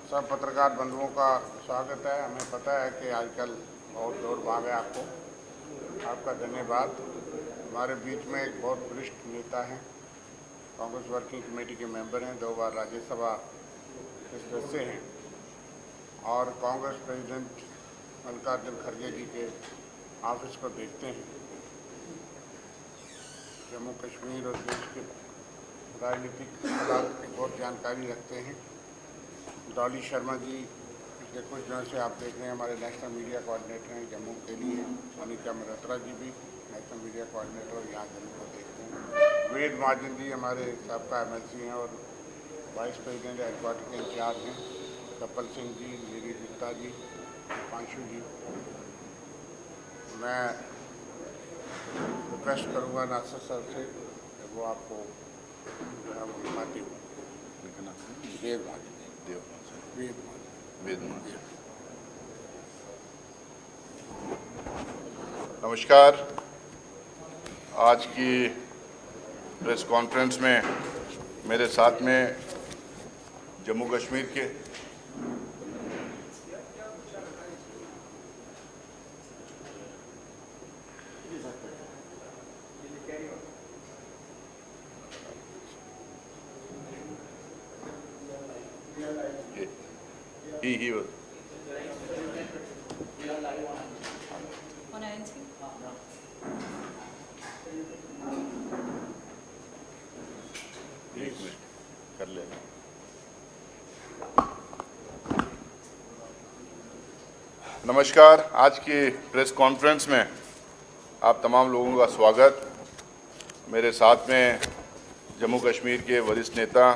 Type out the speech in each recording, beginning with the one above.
सब पत्रकार बंधुओं का स्वागत है। हमें पता है कि आजकल बहुत दौड़ भाग है आपको। आपका धन्यवाद। हमारे बीच में एक बहुत वरिष्ठ नेता हैं, कांग्रेस वर्किंग कमेटी के मेंबर हैं, 2 बार राज्यसभा के सदस्य हैं और कांग्रेस प्रेसिडेंट मल्लिकार्जुन खड़गे जी के ऑफिस को देखते हैं। जम्मू कश्मीर और देश के राजनीतिक हालात की बहुत जानकारी रखते हैं। डॉली शर्मा जी पिछले कुछ दिनों से आप देख रहे हैं हमारे नेशनल मीडिया कोऑर्डिनेटर हैं जम्मू के लिए। अनिका मल्होत्रा जी भी नेशनल मीडिया कोऑर्डिनेटर यहाँ जम्मू को देखते हैं। वेद महाजन जी हमारे साबका MLC हैं और वाइस प्रेसिडेंट हेडक्वार्टर के इंचार्ज हैं। कपिल सिंह जी, नीरज गुप्ता जी, पांशु जी। मैं रिक्वेस्ट करूँगा नासिर सर से वो आपको जो है वो दिखाती हूँ। वेद महाजन नमस्कार। आज की प्रेस कॉन्फ्रेंस में मेरे साथ में जम्मू कश्मीर के he was on ANC? कर लेना। नमस्कार। आज की प्रेस कॉन्फ्रेंस में आप तमाम लोगों का स्वागत। मेरे साथ में जम्मू कश्मीर के वरिष्ठ नेता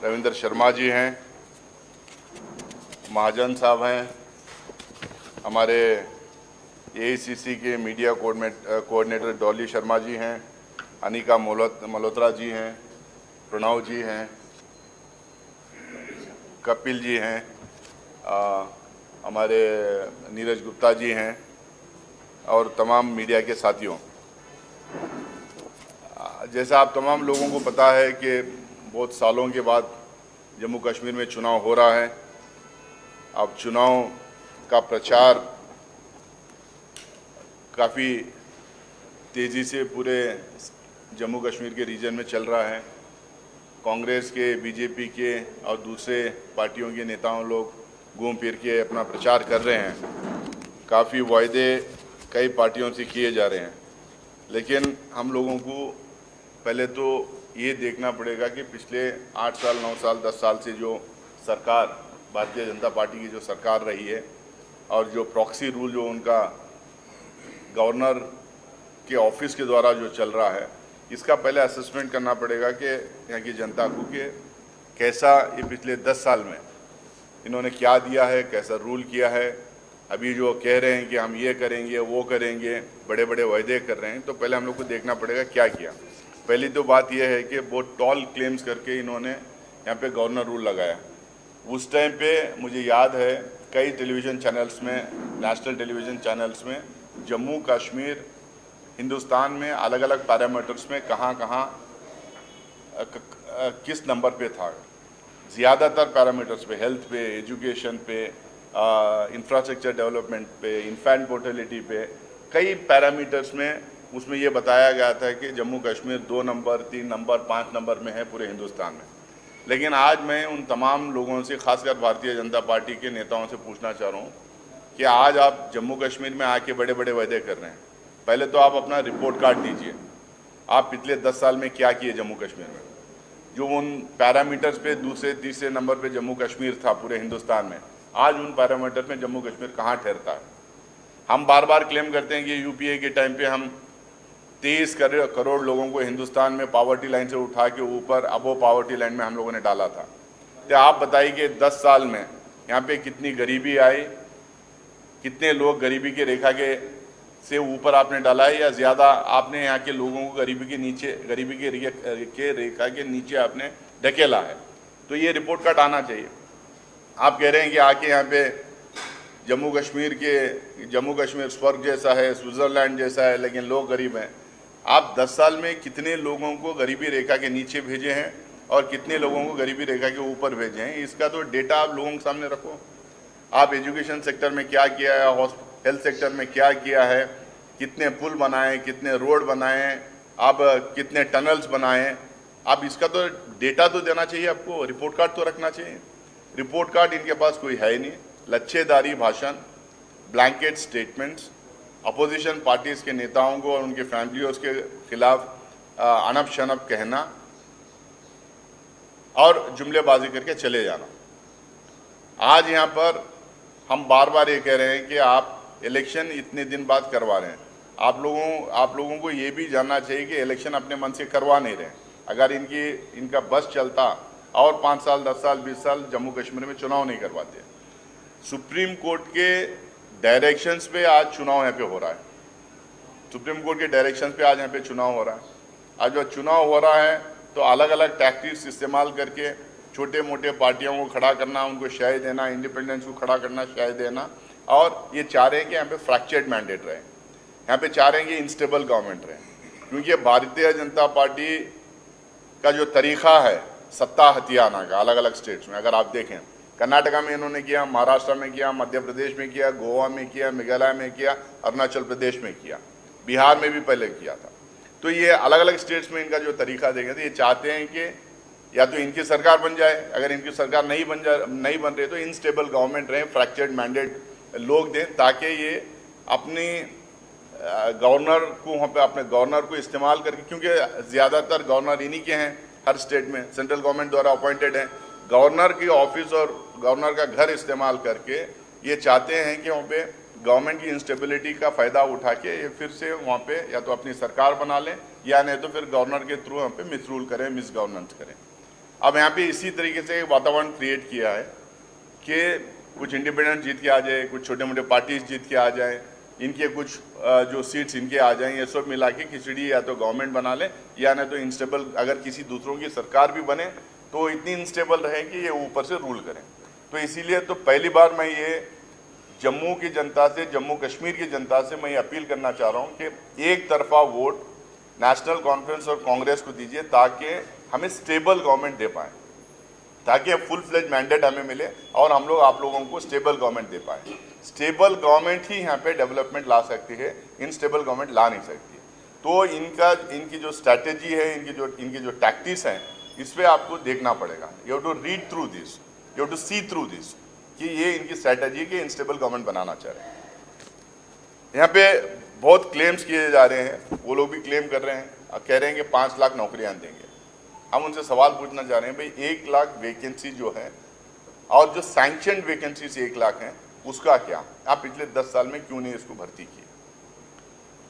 रविंद्र शर्मा जी हैं, महाजन साहब हैं, हमारे AICC के मीडिया कोऑर्डिनेटर डॉली शर्मा जी हैं, अनिका मल्होत्रा जी हैं, प्रणव जी हैं, कपिल जी हैं, हमारे नीरज गुप्ता जी हैं और तमाम मीडिया के साथियों। जैसा आप तमाम लोगों को पता है कि बहुत सालों के बाद जम्मू कश्मीर में चुनाव हो रहा है। अब चुनाव का प्रचार काफ़ी तेज़ी से पूरे जम्मू कश्मीर के रीजन में चल रहा है। कांग्रेस के, बीजेपी के और दूसरे पार्टियों के नेताओं लोग घूम फिर के अपना प्रचार कर रहे हैं। काफ़ी वायदे कई पार्टियों से किए जा रहे हैं, लेकिन हम लोगों को पहले तो ये देखना पड़ेगा कि पिछले 8 साल, 9 साल, 10 साल से जो सरकार, भारतीय जनता पार्टी की जो सरकार रही है और जो प्रॉक्सी रूल जो उनका गवर्नर के ऑफिस के द्वारा जो चल रहा है, इसका पहले असेसमेंट करना पड़ेगा कि यहाँ की जनता को कि कैसा ये पिछले 10 साल में इन्होंने क्या दिया है, कैसा रूल किया है। अभी जो कह रहे हैं कि हम ये करेंगे, वो करेंगे, बड़े बड़े वायदे कर रहे हैं, तो पहले हम लोग को देखना पड़ेगा क्या किया। पहली तो बात यह है कि बहुत टॉल क्लेम्स करके इन्होंने यहाँ पे गवर्नर रूल लगाया। उस टाइम पे मुझे याद है कई टेलीविज़न चैनल्स में, नेशनल टेलीविज़न चैनल्स में जम्मू कश्मीर हिंदुस्तान में अलग अलग पैरामीटर्स में कहाँ किस नंबर पे था। ज़्यादातर पैरामीटर्स पे, हेल्थ पे, एजुकेशन पे, इंफ्रास्ट्रक्चर डेवलपमेंट पे, इन्फेंट मोर्टेलिटी पे, कई पैरामीटर्स में उसमें ये बताया गया था कि Jammu Kashmir 2 number, 3 number, 5 number में है पूरे हिंदुस्तान में। लेकिन आज मैं उन तमाम लोगों से, खासकर भारतीय जनता पार्टी के नेताओं से पूछना चाह रहा हूँ कि आज आप जम्मू कश्मीर में आके बड़े बड़े वायदे कर रहे हैं। पहले तो आप अपना रिपोर्ट कार्ड दीजिए, आप पिछले 10 साल में क्या किए जम्मू कश्मीर में। जो उन पैरामीटर्स पे दूसरे तीसरे नंबर पे जम्मू कश्मीर था पूरे हिंदुस्तान में, आज उन पैरामीटर में जम्मू कश्मीर कहाँ ठहरता है। हम बार बार क्लेम करते हैं कि UPA के टाइम पे हम 23 करोड़ लोगों को हिंदुस्तान में पॉवर्टी लाइन से उठा के ऊपर अबो पॉवर्टी लाइन में हम लोगों ने डाला था। तो आप बताइए कि 10 साल में यहाँ पे कितनी गरीबी आई, कितने लोग गरीबी के रेखा के से ऊपर आपने डाला है, या ज़्यादा आपने यहाँ के लोगों को गरीबी के नीचे, गरीबी के रेखा के नीचे आपने ढकेला है। तो ये रिपोर्ट कार्ड आना चाहिए। आप कह रहे हैं कि आके यहाँ पे जम्मू कश्मीर स्वर्ग जैसा है, स्विट्ज़रलैंड जैसा है, लेकिन लोग गरीब हैं। आप 10 साल में कितने लोगों को गरीबी रेखा के नीचे भेजे हैं और कितने लोगों को गरीबी रेखा के ऊपर भेजे हैं, इसका तो डेटा आप लोगों के सामने रखो। आप एजुकेशन सेक्टर में क्या किया है, हेल्थ सेक्टर में क्या किया है, कितने पुल बनाए, कितने रोड बनाए, आप कितने टनल्स बनाए, आप इसका तो डेटा तो देना चाहिए आपको, रिपोर्ट कार्ड तो रखना चाहिए। रिपोर्ट कार्ड इनके पास कोई है ही नहीं। लच्छेदारी भाषण, ब्लैंकेट स्टेटमेंट्स, अपोजिशन पार्टीज़ के नेताओं को और उनके फैमिलियों के खिलाफ अनप शनप कहना और जुमलेबाजी करके चले जाना। आज यहाँ पर हम बार बार ये कह रहे हैं कि आप इलेक्शन इतने दिन बाद करवा रहे हैं। आप लोगों को ये भी जानना चाहिए कि इलेक्शन अपने मन से करवा नहीं रहे। अगर इनका बस चलता और 5 साल, 10 साल, 20 साल जम्मू कश्मीर में चुनाव नहीं करवाते। सुप्रीम कोर्ट के डायरेक्शंस पे आज चुनाव यहाँ पे हो रहा है। सुप्रीम कोर्ट के डायरेक्शंस पे आज यहाँ पे चुनाव हो रहा है। आज जब चुनाव हो रहा है तो अलग अलग टैक्टिक्स इस्तेमाल करके छोटे मोटे पार्टियों को खड़ा करना, उनको शय देना, इंडिपेंडेंस को खड़ा करना, शय देना, और ये चाह रहे हैं कि यहाँ पे फ्रैक्चर्ड मैंडेट रहे, यहाँ पे चाह रहे हैं कि इनस्टेबल गवर्नमेंट रहे। क्योंकि भारतीय जनता पार्टी का जो तरीका है सत्ता हथियाना का अलग अलग स्टेट्स में, अगर आप देखें, कर्नाटका में इन्होंने किया, महाराष्ट्र में किया, मध्य प्रदेश में किया, गोवा में किया, मेघालय में किया, अरुणाचल प्रदेश में किया, बिहार में भी पहले किया था। तो ये अलग अलग स्टेट्स में इनका जो तरीका देखें तो ये चाहते हैं कि या तो इनकी सरकार बन जाए, अगर इनकी सरकार नहीं बन रही तो इनस्टेबल गवर्नमेंट रहे, फ्रैक्चर्ड मैंडेट लोग दें, ताकि ये अपनी गवर्नर को वहाँ पे अपने गवर्नर को इस्तेमाल करके, क्योंकि ज़्यादातर गवर्नर इन्हीं के हैं हर स्टेट में, सेंट्रल गवर्नमेंट द्वारा अपॉइंटेड हैं। गवर्नर की ऑफिस और गवर्नर का घर इस्तेमाल करके ये चाहते हैं कि वहाँ पे गवर्नमेंट की इंस्टेबिलिटी का फ़ायदा उठा के ये फिर से वहाँ पे या तो अपनी सरकार बना लें या नहीं तो फिर गवर्नर के थ्रू वहाँ पे मिसरूल करें, मिस गवर्नेंस करें। अब यहाँ पे इसी तरीके से एक वातावरण क्रिएट किया है कि कुछ इंडिपेंडेंट जीत के आ जाए, कुछ छोटे मोटे पार्टीज जीत के आ जाए, इनके कुछ जो सीट्स इनके आ जाएं, ये सब मिला के खिचड़ी या तो गवर्नमेंट बना ले या नहीं तो इंस्टेबल, अगर किसी दूसरों की सरकार भी बने तो इतनी इंस्टेबल रहे कि ये ऊपर से रूल करें। तो इसीलिए तो पहली बार मैं ये जम्मू की जनता से, जम्मू कश्मीर की जनता से मैं ये अपील करना चाह रहा हूँ कि एक तरफा वोट नेशनल कॉन्फ्रेंस और कांग्रेस को दीजिए ताकि हमें स्टेबल गवर्नमेंट दे पाएँ, ताकि फुल फ्लेज मैंडेट हमें मिले और हम लोग आप लोगों को स्टेबल गवर्नमेंट दे पाएँ। स्टेबल गवर्नमेंट ही यहाँ पे डेवलपमेंट ला सकती है, इनस्टेबल गवर्नमेंट ला नहीं सकती। तो इनकी जो स्ट्रैटेजी है, इनकी जो टैक्टिक्स हैं, इस पर आपको देखना पड़ेगा। You have to read through this, you have to see through this कि ये इनकी स्ट्रैटेजी के इनस्टेबल गवर्नमेंट बनाना चाह रहे हैं। यहाँ पे बहुत क्लेम्स किए जा रहे हैं, वो लोग भी क्लेम कर रहे हैं, कह रहे हैं कि 5 लाख नौकरियाँ देंगे। हम उनसे सवाल पूछना चाह रहे हैं, भाई 1 लाख वैकेंसी जो है और जो सैंक्शनड वैकेंसीज 1 लाख हैं उसका क्या? आप पिछले 10 साल में क्यों नहीं इसको भर्ती किए?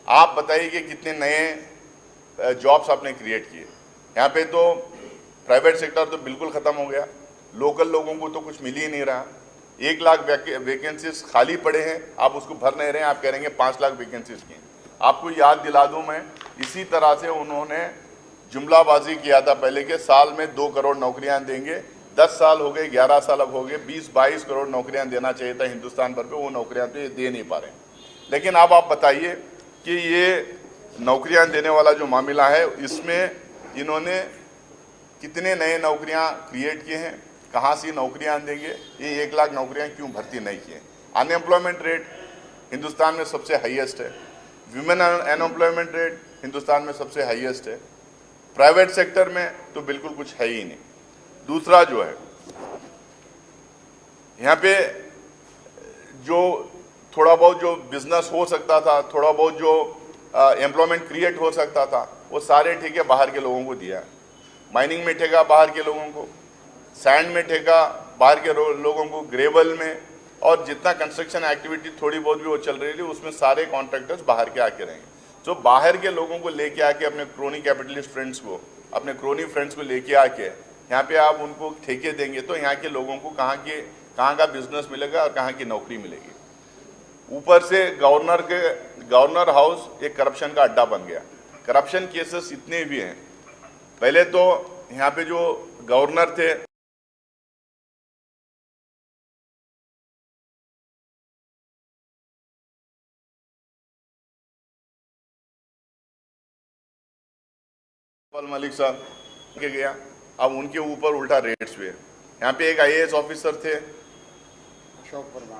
आप बताइए कि कितने नए जॉब्स आपने क्रिएट किए। यहाँ पे तो प्राइवेट सेक्टर तो बिल्कुल ख़त्म हो गया, लोकल लोगों को तो कुछ मिल ही नहीं रहा। 1 लाख वैकेंसीज खाली पड़े हैं, आप उसको भर नहीं रहे हैं, आप कह रहे हैं 5 लाख वैकेंसीज की। आपको याद दिला दूँ मैं, इसी तरह से उन्होंने जुमलाबाजी किया था पहले के साल में 2 करोड़ नौकरियाँ देंगे। 10 साल हो गए, 11 साल अब हो गए, 20-22 करोड़ नौकरियां देना चाहिए था हिंदुस्तान भर पे, वो नौकरियां तो ये दे नहीं पा रहे। लेकिन अब आप बताइए कि ये नौकरियां देने वाला जो मामला है, इसमें इन्होंने कितने नए नौकरियां क्रिएट किए हैं, कहाँ से नौकरियां देंगे? ये 1 लाख नौकरियां क्यों भर्ती नहीं किए? अनएम्प्लॉयमेंट रेट हिंदुस्तान में सबसे हाईएस्ट है, विमेन अनएम्प्लॉयमेंट रेट हिंदुस्तान में सबसे हाईएस्ट है, प्राइवेट सेक्टर में तो बिल्कुल कुछ है ही नहीं। दूसरा जो है, यहाँ पे जो थोड़ा बहुत जो बिजनेस हो सकता था, थोड़ा बहुत जो एम्प्लॉयमेंट क्रिएट हो सकता था, वो सारे ठेके बाहर के लोगों को दिया है। माइनिंग में ठेका बाहर के लोगों को, सैंड में ठेका बाहर के लोगों को, ग्रेवल में, और जितना कंस्ट्रक्शन एक्टिविटी थोड़ी बहुत भी वो चल रही थी उसमें सारे कॉन्ट्रैक्टर्स बाहर के आके रहेंगे। जो बाहर के लोगों को लेके आके, अपने क्रोनी कैपिटलिस्ट फ्रेंड्स को, अपने क्रोनी फ्रेंड्स को लेके आके यहाँ पे आप उनको ठेके देंगे तो यहाँ के लोगों को कहाँ का बिजनेस मिलेगा और कहाँ की नौकरी मिलेगी। ऊपर से गवर्नर हाउस एक करप्शन का अड्डा बन गया। करप्शन केसेस इतने भी हैं। पहले तो यहाँ पे जो गवर्नर थे, मलिक साहब के गया, अब उनके ऊपर उल्टा रेट्स हुए। यहाँ पे एक IAS ऑफिसर थे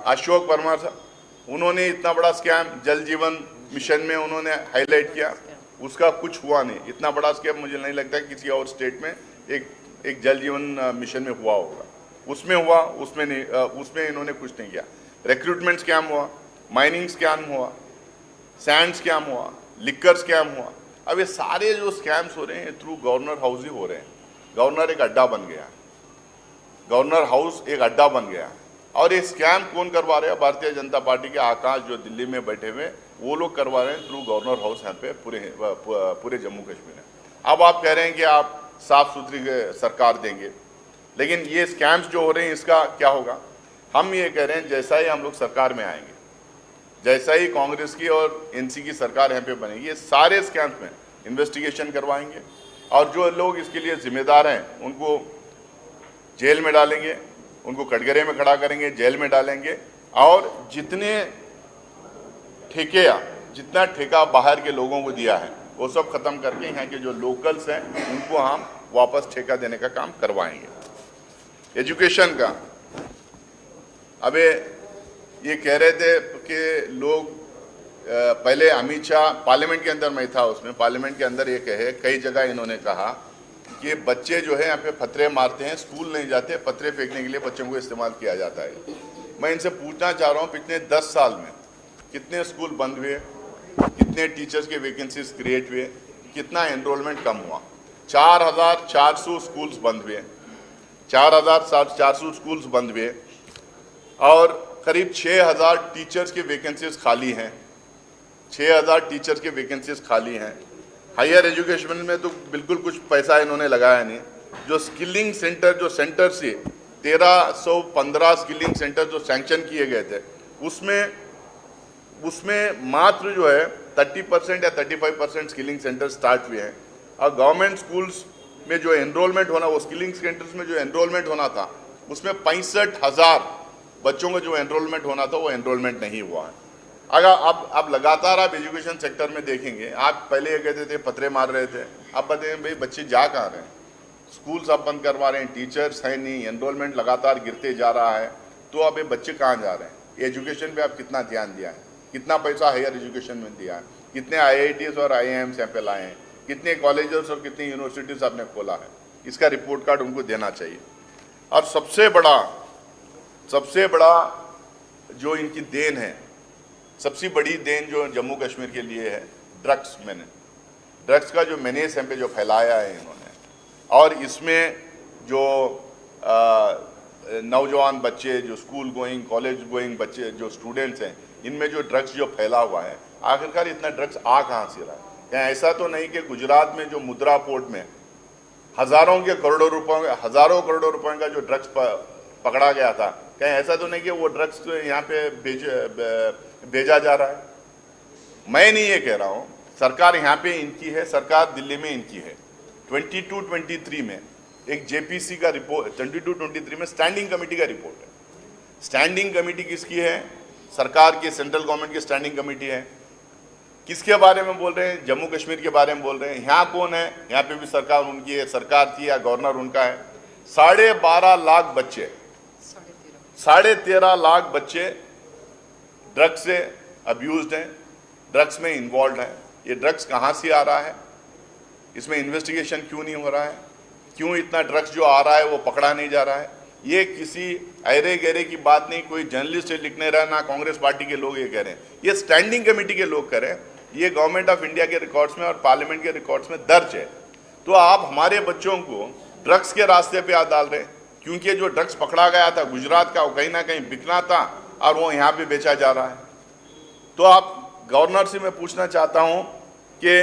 अशोक परमार साहब, उन्होंने इतना बड़ा स्कैम जल जीवन मिशन में उन्होंने हाईलाइट किया, उसका कुछ हुआ नहीं। इतना बड़ा स्कैम मुझे नहीं लगता कि किसी और स्टेट में एक जल जीवन मिशन में हुआ होगा। उसमें हुआ, उसमें नहीं, उसमें इन्होंने कुछ नहीं किया। रिक्रूटमेंट स्कैम हुआ, माइनिंग स्कैम हुआ, सैंड स्कैम हुआ, लिकर स्कैम हुआ। अब ये सारे जो स्कैम्स हो रहे हैं थ्रू गवर्नर हाउस ही हो रहे हैं। गवर्नर एक अड्डा बन गया, गवर्नर हाउस एक अड्डा बन गया। और ये स्कैम कौन करवा रहे हैं? भारतीय जनता पार्टी के आकाश जो दिल्ली में बैठे हुए वो लोग करवा रहे हैं थ्रू गवर्नर हाउस यहाँ पे पूरे जम्मू कश्मीर में। अब आप कह रहे हैं कि आप साफ सुथरी सरकार देंगे, लेकिन ये स्कैम्स जो हो रहे हैं इसका क्या होगा? हम ये कह रहे हैं जैसा ही हम लोग सरकार में आएंगे, जैसा ही कांग्रेस की और NC की सरकार यहाँ पे बनेगी, ये सारे स्कैम्स में इन्वेस्टिगेशन करवाएंगे और जो लोग इसके लिए जिम्मेदार हैं उनको जेल में डालेंगे, उनको कटघरे में खड़ा करेंगे, जेल में डालेंगे। और जितना ठेका बाहर के लोगों को दिया है वो सब खत्म करके यहाँ के जो लोकल्स हैं उनको हम वापस ठेका देने का काम करवाएंगे। एजुकेशन का अब ये कह रहे थे कि लोग पहले अमित शाह पार्लियामेंट के अंदर, मैं था उसमें, पार्लियामेंट के अंदर ये कहे कई जगह इन्होंने कहा कि बच्चे जो है यहाँ पे पत्थरे मारते हैं, स्कूल नहीं जाते, पत्थरे फेंकने के लिए बच्चों को इस्तेमाल किया जाता है। मैं इनसे पूछना चाह रहा हूँ पिछले 10 साल में कितने स्कूल बंद हुए, कितने टीचर्स के वैकेंसीज क्रिएट हुए, कितना एनरोलमेंट कम हुआ? 4400 स्कूल्स बंद हुए, 4400 स्कूल्स बंद हुए और करीब 6000 टीचर्स के वैकेंसीज खाली हैं, 6000 टीचर्स के वैकेंसीज खाली हैं। हायर एजुकेशन में तो बिल्कुल कुछ पैसा इन्होंने लगाया नहीं। जो स्किलिंग सेंटर, जो सेंटर से 1315 स्किलिंग सेंटर जो सैंक्शन किए गए थे, उसमें मात्र जो है 30% या 35% स्किलिंग सेंटर स्टार्ट हुए हैं। और गवर्नमेंट स्कूल्स में जो एनरोलमेंट होना, वो स्किलिंग सेंटर्स में जो एनरोलमेंट होना था उसमें 65,000 बच्चों का जो एनरोलमेंट होना था वो एनरोलमेंट नहीं हुआ है। अगर आप लगातार आप एजुकेशन सेक्टर में देखेंगे, आप पहले ये कहते थे पत्थरे मार रहे थे, अब बताइए भाई बच्चे जा कहाँ रहे हैं? स्कूल सब बंद करवा रहे हैं, टीचर्स है नहीं, एनरोलमेंट लगातार गिरते जा रहा है, तो अब ये बच्चे कहाँ जा रहे हैं? एजुकेशन पे आप कितना ध्यान दिया है? कितना पैसा हायर एजुकेशन में दिया है? कितने IITs और IIMs यहाँ पे लाए हैं? कितने कॉलेजेस और कितनी यूनिवर्सिटीज आपने खोला है? इसका रिपोर्ट कार्ड उनको देना चाहिए। और सबसे बड़ा जो इनकी देन है, सबसे बड़ी देन जो जम्मू कश्मीर के लिए है, ड्रग्स का जो मेनेस यहाँ पे जो फैलाया है इन्होंने, और इसमें जो नौजवान बच्चे, जो स्कूल गोइंग, कॉलेज गोइंग बच्चे, जो स्टूडेंट्स हैं, इनमें जो ड्रग्स जो फैला हुआ है, आखिरकार इतना ड्रग्स आ कहाँ से रहा है? क्या ऐसा तो नहीं कि गुजरात में जो मुद्रा पोर्ट में हजारों करोड़ों रुपयों का जो ड्रग्स पकड़ा गया था, क्या ऐसा तो नहीं कि वो ड्रग्स यहाँ पे भेजा जा रहा है? मैं नहीं ये कह रहा हूँ, सरकार यहाँ पे इनकी है, सरकार दिल्ली में इनकी है। 22-23 में एक JPC का रिपोर्ट, 22-23 में स्टैंडिंग कमेटी का रिपोर्ट है। स्टैंडिंग कमेटी किसकी है? सरकार की, सेंट्रल गवर्नमेंट की स्टैंडिंग कमेटी है। किसके बारे में बोल रहे हैं? जम्मू कश्मीर के बारे में बोल रहे हैं। यहाँ कौन है? यहाँ पे भी सरकार उनकी है, सरकार की या गवर्नर उनका है। 12.5 लाख बच्चे, 13.5 लाख बच्चे ड्रग्स से अब्यूज्ड हैं, ड्रग्स में इन्वॉल्व हैं। ये ड्रग्स कहाँ से आ रहा है? इसमें इन्वेस्टिगेशन क्यों नहीं हो रहा है? क्यों इतना ड्रग्स जो आ रहा है वो पकड़ा नहीं जा रहा है? ये किसी अरे गहरे की बात नहीं, कोई जर्नलिस्ट लिखने रहा, ना कांग्रेस पार्टी के लोग ये कह रहे हैं, ये स्टैंडिंग कमेटी के लोग कह रहे हैं। ये गवर्नमेंट ऑफ इंडिया के रिकॉर्ड्स में और पार्लियामेंट के रिकॉर्ड्स में दर्ज है। तो आप हमारे बच्चों को ड्रग्स के रास्ते पे आ डाल रहे हैं, क्योंकि जो ड्रग्स पकड़ा गया था गुजरात का, वो कहीं ना कहीं बिकना था और वो यहाँ पे बेचा जा रहा है। तो आप गवर्नर से मैं पूछना चाहता हूँ कि,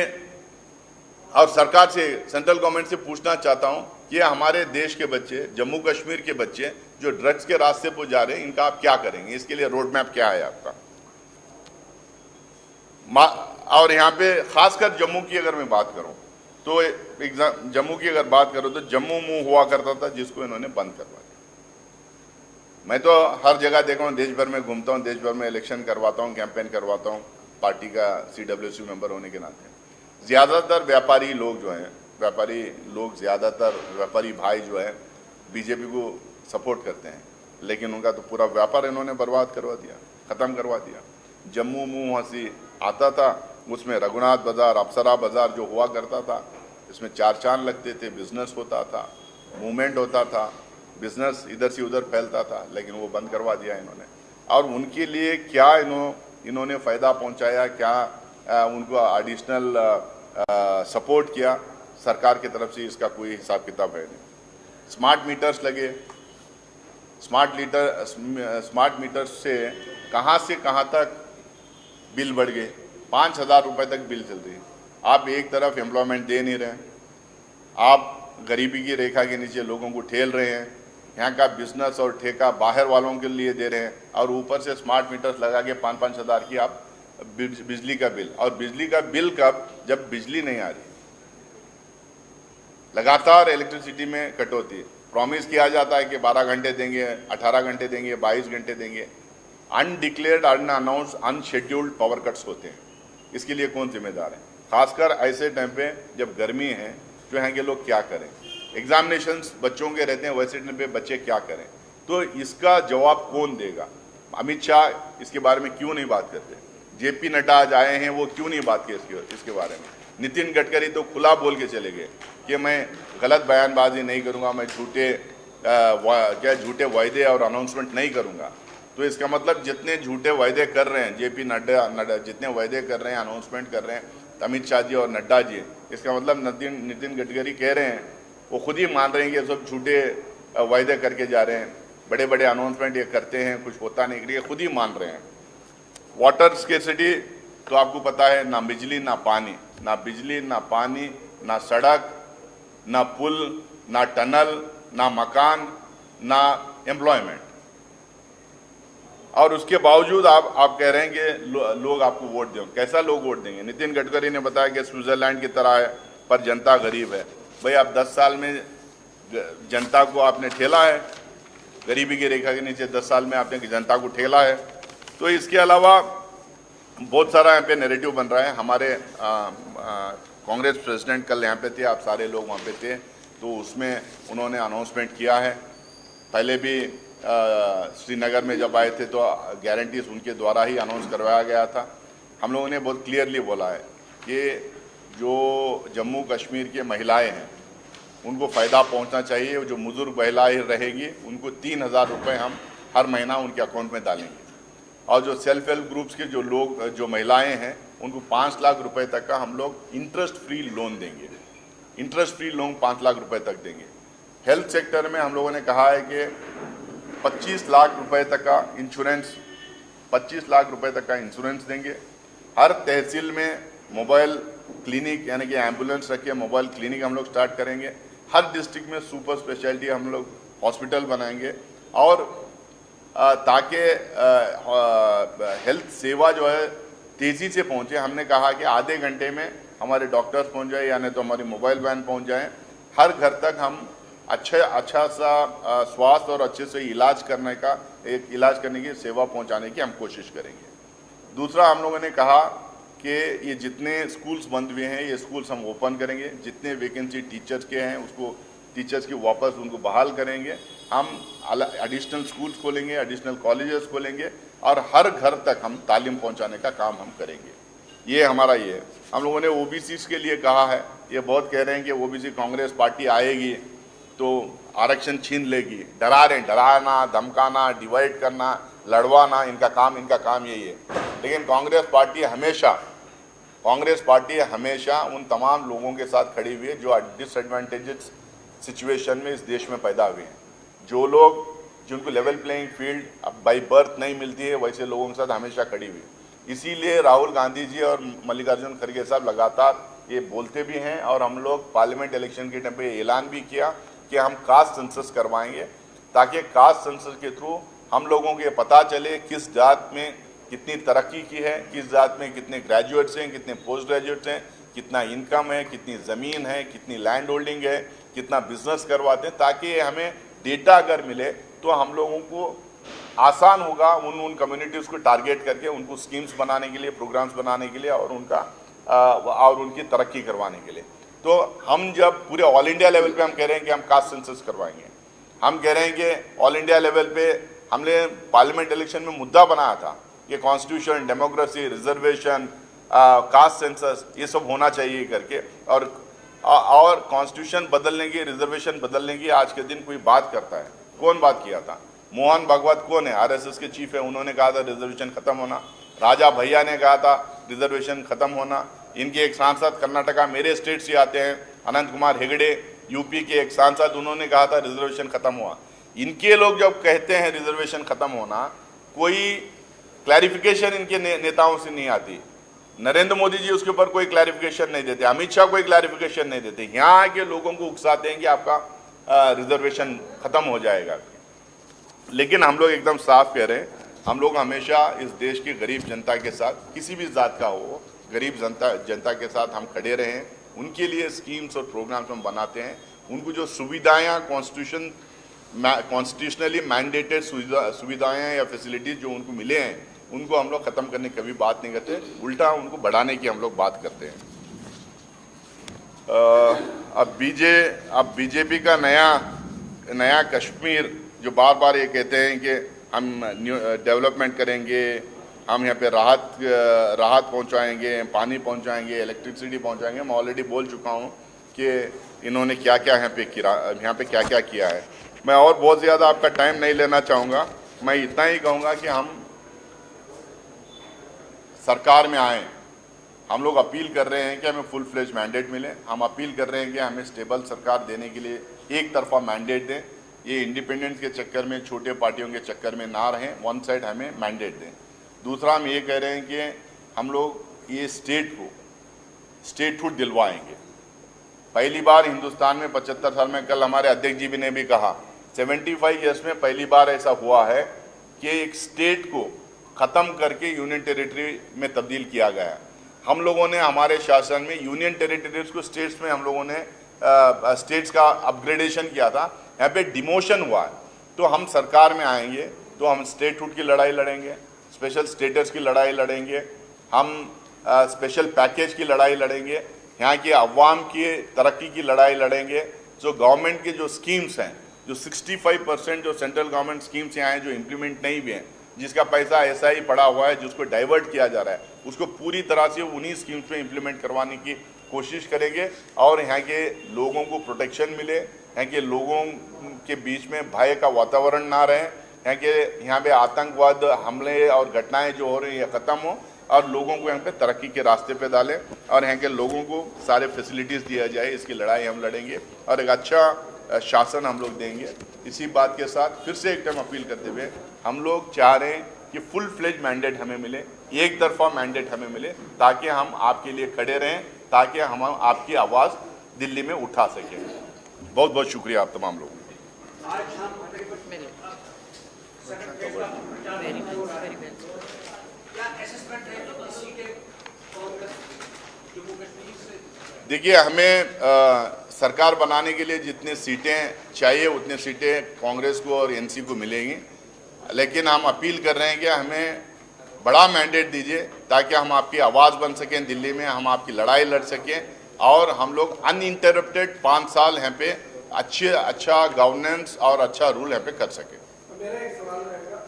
और सरकार से, सेंट्रल गवर्नमेंट से पूछना चाहता हूँ कि हमारे देश के बच्चे, जम्मू कश्मीर के बच्चे जो ड्रग्स के रास्ते पर जा रहे हैं, इनका आप क्या करेंगे? इसके लिए रोड मैप क्या है आपका? और यहाँ पे खासकर जम्मू की अगर मैं बात करूँ तो जम्मू की अगर बात करूँ तो जम्मू मुंह हुआ करता था, जिसको इन्होंने बंद करवा दिया। मैं तो हर जगह देखा हूँ, देश भर में घूमता हूँ, देश भर में इलेक्शन करवाता हूँ, कैंपेन करवाता हूँ, पार्टी का CWC मेंबर होने के नाते। ज़्यादातर व्यापारी लोग जो हैं व्यापारी लोग, ज़्यादातर व्यापारी भाई जो है बीजेपी को सपोर्ट करते हैं, लेकिन उनका तो पूरा व्यापार इन्होंने बर्बाद करवा दिया, ख़त्म करवा दिया। जम्मू मुँह हंसी आता था, उसमें रघुनाथ बाज़ार, अप्सरा बाज़ार जो हुआ करता था, इसमें 4 चांद लगते थे, बिजनेस होता था, मूवमेंट होता था, बिजनेस इधर से उधर फैलता था, लेकिन वो बंद करवा दिया इन्होंने। और उनके लिए क्या इन्होंने फ़ायदा पहुंचाया, क्या उनको एडिशनल सपोर्ट किया सरकार की तरफ से, इसका कोई हिसाब किताब है नहीं। स्मार्ट मीटर्स लगे, स्मार्ट मीटर से कहाँ तक बिल बढ़ गए, 5,000 रुपये तक बिल चल रही है। आप एक तरफ एम्प्लॉयमेंट दे नहीं रहे, आप गरीबी की रेखा के नीचे लोगों को ठेल रहे हैं, यहाँ का बिजनेस और ठेका बाहर वालों के लिए दे रहे हैं, और ऊपर से स्मार्ट मीटर्स लगा के 5-5 हज़ार की आप बिजली का बिल। और बिजली का बिल कब? जब बिजली नहीं आ रही, लगातार इलेक्ट्रिसिटी में कटौती। प्रॉमिस किया जाता है कि 12 घंटे देंगे, 18 घंटे देंगे, 22 घंटे देंगे, undeclared, unannounced, unscheduled power cuts होते हैं। इसके लिए कौन जिम्मेदार है? खासकर ऐसे टाइम पे जब गर्मी है, जो है कि लोग क्या करें, एग्जामिनेशंस बच्चों के रहते हैं, वैसे टाइम पे बच्चे क्या करें? तो इसका जवाब कौन देगा? अमित शाह इसके बारे में क्यों नहीं बात करते? जेपी नड्डा आज आए हैं, वो क्यों नहीं बात की इसके बारे में? नितिन गडकरी तो खुला बोल के चले गए कि मैं गलत बयानबाजी नहीं करूंगा, मैं झूठे वायदे और अनाउंसमेंट नहीं करूंगा। तो इसका मतलब जितने झूठे वायदे कर रहे हैं जेपी नड्डा जितने वायदे कर रहे हैं, अनाउंसमेंट कर रहे हैं अमित शाह जी और नड्डा जी, इसका मतलब नितिन गडकरी कह रहे हैं, वो खुद ही मान रहे हैं कि सब झूठे वायदे करके जा रहे हैं, बड़े बड़े अनाउंसमेंट ये करते हैं, कुछ होता नहीं, ये खुद ही मान रहे हैं। वाटर स्केर्सिटी तो आपको पता है, ना बिजली ना पानी, ना बिजली ना पानी, ना सड़क, ना पुल, ना टनल, ना मकान, ना एम्प्लॉयमेंट। और उसके बावजूद आप कह रहे हैं कि लोग आपको वोट दें। कैसा लोग वोट देंगे? नितिन गडकरी ने बताया कि स्विट्जरलैंड की तरह है, पर जनता गरीब है। भाई, आप 10 साल में जनता को आपने ठेला है, गरीबी की रेखा के नीचे 10 साल में आपने जनता को ठेला है। तो इसके अलावा बहुत सारा यहाँ पे नैरेटिव बन रहा है। हमारे कांग्रेस प्रेसिडेंट कल यहाँ पे थे, आप सारे लोग वहाँ पे थे, तो उसमें उन्होंने अनाउंसमेंट किया है। पहले भी श्रीनगर में जब आए थे तो गारंटीज उनके द्वारा ही अनाउंस करवाया गया था। हम लोगों ने बहुत क्लियरली बोला है कि जो जम्मू कश्मीर के महिलाएं हैं उनको फ़ायदा पहुंचना चाहिए। जो बुजुर्ग महिलाएं रहेगी उनको 3,000 रुपये हम हर महीना उनके अकाउंट में डालेंगे, और जो सेल्फ हेल्प ग्रुप्स के जो महिलाएं हैं उनको 5 लाख रुपए तक का हम लोग इंटरेस्ट फ्री लोन देंगे। इंटरेस्ट फ्री लोन 5 लाख रुपए तक देंगे। हेल्थ सेक्टर में हम लोगों ने कहा है कि 25 लाख रुपए तक का इंश्योरेंस, 25 लाख रुपए तक का इंश्योरेंस देंगे। हर तहसील में मोबाइल क्लिनिक यानी कि एम्बुलेंस रख के मोबाइल क्लिनिक हम लोग स्टार्ट करेंगे। हर डिस्ट्रिक्ट में सुपर स्पेशलिटी हम लोग हॉस्पिटल बनाएंगे, और ताकि हेल्थ सेवा जो है तेज़ी से पहुंचे। हमने कहा कि आधे घंटे में हमारे डॉक्टर्स पहुंच जाए, यानी तो हमारी मोबाइल वैन पहुंच जाए, हर घर तक हम अच्छा सा स्वास्थ्य और अच्छे से इलाज करने की सेवा पहुंचाने की हम कोशिश करेंगे। दूसरा, हम लोगों ने कहा कि ये जितने स्कूल्स बंद हुए हैं ये स्कूल्स हम ओपन करेंगे। जितने वैकेंसी टीचर्स के हैं उसको टीचर्स की वापस उनको बहाल करेंगे। हम एडिशनल स्कूल्स खोलेंगे, एडिशनल कॉलेजेस खोलेंगे, और हर घर तक हम तालीम पहुंचाने का काम हम करेंगे। ये हमारा ये है। हम लोगों ने ओबीसी के लिए कहा है। ये बहुत कह रहे हैं कि ओबीसी कांग्रेस पार्टी आएगी तो आरक्षण छीन लेगी। डरा रहे हैं, डराना, धमकाना, डिवाइड करना, लड़वाना, इनका काम यही है। लेकिन कांग्रेस पार्टी हमेशा उन तमाम लोगों के साथ खड़ी हुई है जो डिसएडवांटेजेस सिचुएशन में इस देश में पैदा हुए हैं। जो लोग जिनको लेवल प्लेइंग फील्ड अब बाई बर्थ नहीं मिलती है, वैसे लोगों के साथ हमेशा खड़ी हुई। इसीलिए राहुल गांधी जी और मल्लिकार्जुन खड़गे साहब लगातार ये बोलते भी हैं, और हम लोग पार्लियामेंट इलेक्शन के टाइम पे ऐलान भी किया कि हम कास्ट सेंसस करवाएंगे, ताकि कास्ट सेंसस के थ्रू हम लोगों को ये पता चले किस जात में कितनी तरक्की की है, किस जात में कितने ग्रेजुएट्स हैं, कितने पोस्ट ग्रेजुएट्स हैं, कितना इनकम है, कितनी ज़मीन है, कितनी लैंड होल्डिंग है, कितना बिजनेस करवाते हैं। ताकि हमें डेटा अगर मिले तो हम लोगों को आसान होगा उन कम्युनिटीज़ को टारगेट करके उनको स्कीम्स बनाने के लिए, प्रोग्राम्स बनाने के लिए, और उनकी तरक्की करवाने के लिए। तो हम जब पूरे ऑल इंडिया लेवल पे हम कह रहे हैं कि हम कास्ट सेंसस करवाएंगे, हम कह रहे हैं कि ऑल इंडिया लेवल पे हमने पार्लियामेंट इलेक्शन में मुद्दा बनाया था कि constitution, democracy, reservation, caste census ये सब होना चाहिए करके, और कॉन्स्टिट्यूशन बदलने की, रिजर्वेशन बदलने की आज के दिन कोई बात करता है? कौन बात किया था? मोहन भागवत कौन है? आरएसएस के चीफ है, उन्होंने कहा था रिजर्वेशन खत्म होना। राजा भैया ने कहा था रिजर्वेशन खत्म होना। इनके एक सांसद कर्नाटका, मेरे स्टेट से आते हैं, अनंत कुमार हेगड़े, यूपी के एक सांसद, उन्होंने कहा था रिजर्वेशन खत्म हुआ। इनके लोग जब कहते हैं रिजर्वेशन खत्म होना, कोई क्लैरिफिकेशन इनके नेताओं से नहीं आती। नरेंद्र मोदी जी उसके ऊपर कोई क्लैरिफिकेशन नहीं देते, अमित शाह कोई क्लैरिफिकेशन नहीं देते, यहाँ के लोगों को उकसाते हैं कि आपका रिजर्वेशन खत्म हो जाएगा। लेकिन हम लोग एकदम साफ कह रहे हैं, हम लोग हमेशा इस देश की गरीब जनता के साथ, किसी भी जात का हो, गरीब जनता के साथ हम खड़े रहे हैं। उनके लिए स्कीम्स और प्रोग्राम्स हम बनाते हैं। उनको जो सुविधाएं कॉन्स्टिट्यूशनली मैंडेटेड सुविधाएं या फैसिलिटीज जो उनको मिले हैं, उनको हम लोग ख़त्म करने की कभी बात नहीं करते, उल्टा उनको बढ़ाने की हम लोग बात करते हैं। अब बीजेपी का नया कश्मीर जो बार बार ये कहते हैं कि हम डेवलपमेंट करेंगे, हम यहाँ पे राहत पहुँचाएंगे, पानी पहुँचाएंगे, इलेक्ट्रिसिटी पहुँचाएंगे। मैं ऑलरेडी बोल चुका हूँ कि इन्होंने क्या क्या यहाँ पे क्या क्या किया है। मैं और बहुत ज़्यादा आपका टाइम नहीं लेना चाहूँगा। मैं इतना ही कहूँगा कि हम सरकार में आए, हम लोग अपील कर रहे हैं कि हमें फुल फ्लेज मैंडेट मिले। हम अपील कर रहे हैं कि हमें स्टेबल सरकार देने के लिए एक तरफा मैंडेट दें। ये इंडिपेंडेंस के चक्कर में, छोटे पार्टियों के चक्कर में ना रहें, वन साइड हमें मैंडेट दें। दूसरा हम ये कह रहे हैं कि हम लोग ये स्टेटहुड दिलवाएंगे। पहली बार हिंदुस्तान में 75 साल में, कल हमारे अध्यक्ष जी ने भी कहा, 75 ईयर्स में पहली बार ऐसा हुआ है कि एक स्टेट को ख़त्म करके यूनियन टेरिटरी में तब्दील किया गया। हम लोगों ने हमारे शासन में यूनियन टेरिटरीज को स्टेट्स में हम लोगों ने स्टेट्स का अपग्रेडेशन किया था, यहाँ पे डिमोशन हुआ है। तो हम सरकार में आएंगे तो हम स्टेटहुड की लड़ाई लड़ेंगे, स्पेशल स्टेटस की लड़ाई लड़ेंगे, हम स्पेशल पैकेज की लड़ाई लड़ेंगे, यहाँ की अवाम की तरक्की की लड़ाई लड़ेंगे। जो गवर्नमेंट के जो स्कीम्स हैं, जो 65% जो सेंट्रल गवर्नमेंट स्कीम्स यहाँ हैं जो इम्प्लीमेंट नहीं भी हैं, जिसका पैसा ऐसा ही पड़ा हुआ है, जिसको डाइवर्ट किया जा रहा है, उसको पूरी तरह से उन्हीं स्कीम्स में इम्प्लीमेंट करवाने की कोशिश करेंगे और यहाँ के लोगों को प्रोटेक्शन मिले, यहाँ के लोगों के बीच में भय का वातावरण ना रहे, यहाँ पे आतंकवाद हमले और घटनाएं जो हो रही है ख़त्म हो और लोगों को यहाँ पे तरक्की के रास्ते पे डालें और यहाँ के लोगों को सारे फैसिलिटीज़ दिया जाए। इसकी लड़ाई हम लड़ेंगे और एक अच्छा शासन हम लोग देंगे। इसी बात के साथ फिर से एक टाइम अपील करते हुए हम लोग चाह रहे हैं कि फुल फ्लेज मैंडेट हमें मिले, एक तरफा मैंडेट हमें मिले, ताकि हम आपके लिए खड़े रहें, ताकि हम आपकी आवाज़ दिल्ली में उठा सकें। बहुत बहुत शुक्रिया आप तमाम लोगों देखिए, हमें सरकार बनाने के लिए जितने सीटें चाहिए उतने सीटें कांग्रेस को और एनसी को मिलेंगी, लेकिन हम अपील कर रहे हैं कि हमें बड़ा मैंडेट दीजिए ताकि हम आपकी आवाज़ बन सकें दिल्ली में, हम आपकी लड़ाई लड़ सकें और हम लोग अनइंटरप्टेड 5 साल यहाँ पे अच्छा गवर्नेंस और अच्छा रूल यहाँ पे कर सकें। मेरा एक सवाल रहेगा,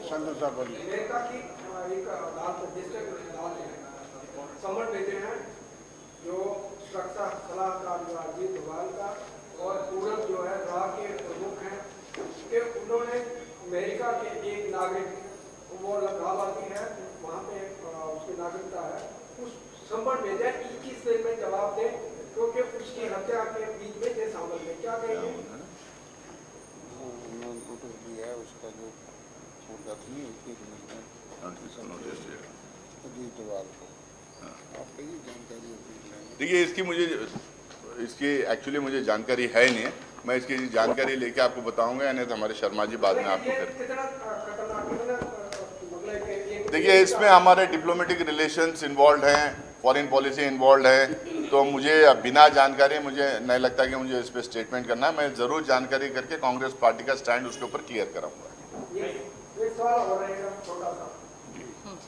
संधू साहब बोलिए। अमेरिका की एक समझ लेते हैं जो सुरक्षा सलाहकार जो अजीत डोभाल का और पूरब जो है राह के प्रमुख हैं कि उन्होंने अमेरिका के एक नागरिक वो लाभार्थी है, वहाँ पे उसकी नागरिकता है, उस संबंध में 21 दिन में जवाब दें क्योंकि उसकी हत्या के बीच में ये शामिल है। क्या कहेंगे? नोटिस दिया है उसका जो अजीत डोभाल को, आप कहीं जानकारी देखिए, इसकी एक्चुअली मुझे जानकारी है नहीं, मैं इसकी जानकारी लेके आपको बताऊंगा, यानी तो हमारे शर्मा जी बाद में आपको देखिए, इसमें हमारे डिप्लोमेटिक रिलेशंस इन्वॉल्व हैं, फॉरेन पॉलिसी इन्वॉल्व है, तो मुझे बिना जानकारी मुझे नहीं लगता कि मुझे इस पर स्टेटमेंट करना है। मैं ज़रूर जानकारी करके कांग्रेस पार्टी का स्टैंड उसके ऊपर क्लियर कराऊंगा। ये सवाल हो रहेगा छोटा सा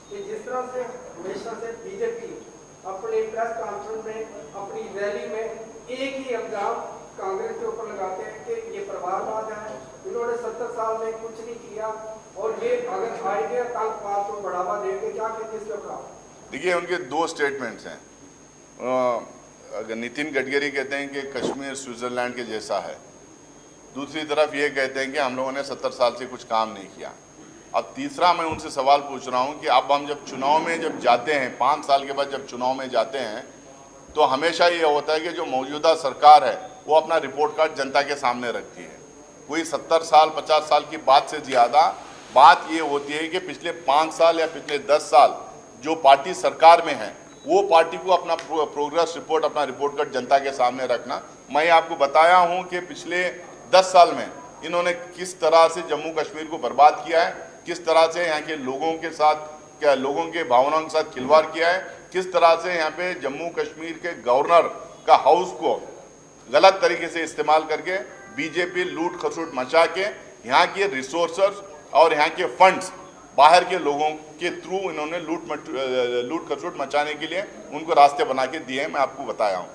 कि जिस तरह से हमेशा से बीजेपी अपने प्रेस कॉन्फ्रेंस में, अपनी रैली में एक ही इल्जाम कांग्रेस के ऊपर लगाते हैं कि ये परिवारवाद है, इन्होंने 70 साल में कुछ नहीं किया और ये अगर आएंगे आतंकवाद को बढ़ावा देंगे। क्या कहते हैं इसके ऊपर? देखिए, उनके दो स्टेटमेंट्स हैं। अगर नितिन गडकरी कहते हैं कि कश्मीर स्विट्जरलैंड के जैसा है, दूसरी तरफ ये कहते हैं कि हम लोगों ने 70 साल से कुछ काम नहीं किया। अब तीसरा मैं उनसे सवाल पूछ रहा हूँ कि अब हम जब चुनाव में जब जाते हैं, 5 साल के बाद जब चुनाव में जाते हैं, तो हमेशा ये होता है कि जो मौजूदा सरकार है वो अपना रिपोर्ट कार्ड जनता के सामने रखती है। कोई 70 साल 50 साल की बात से ज़्यादा बात ये होती है कि पिछले 5 साल या पिछले 10 साल जो पार्टी सरकार में है वो पार्टी को अपना प्रोग्रेस रिपोर्ट, अपना रिपोर्ट कार्ड जनता के सामने रखना। मैं आपको बताया हूँ कि पिछले 10 साल में इन्होंने किस तरह से जम्मू कश्मीर को बर्बाद किया है, किस तरह से यहाँ के लोगों के साथ, क्या लोगों के भावनाओं के साथ खिलवाड़ किया है, किस तरह से यहाँ पे जम्मू कश्मीर के गवर्नर का हाउस को गलत तरीके से इस्तेमाल करके बीजेपी लूट खसूट मचा के यहाँ के रिसोर्सेस और यहाँ के फंड्स बाहर के लोगों के थ्रू इन्होंने लूट खसूट मचाने के लिए उनको रास्ते बना के दिए हैं। मैं आपको बताया हूँ।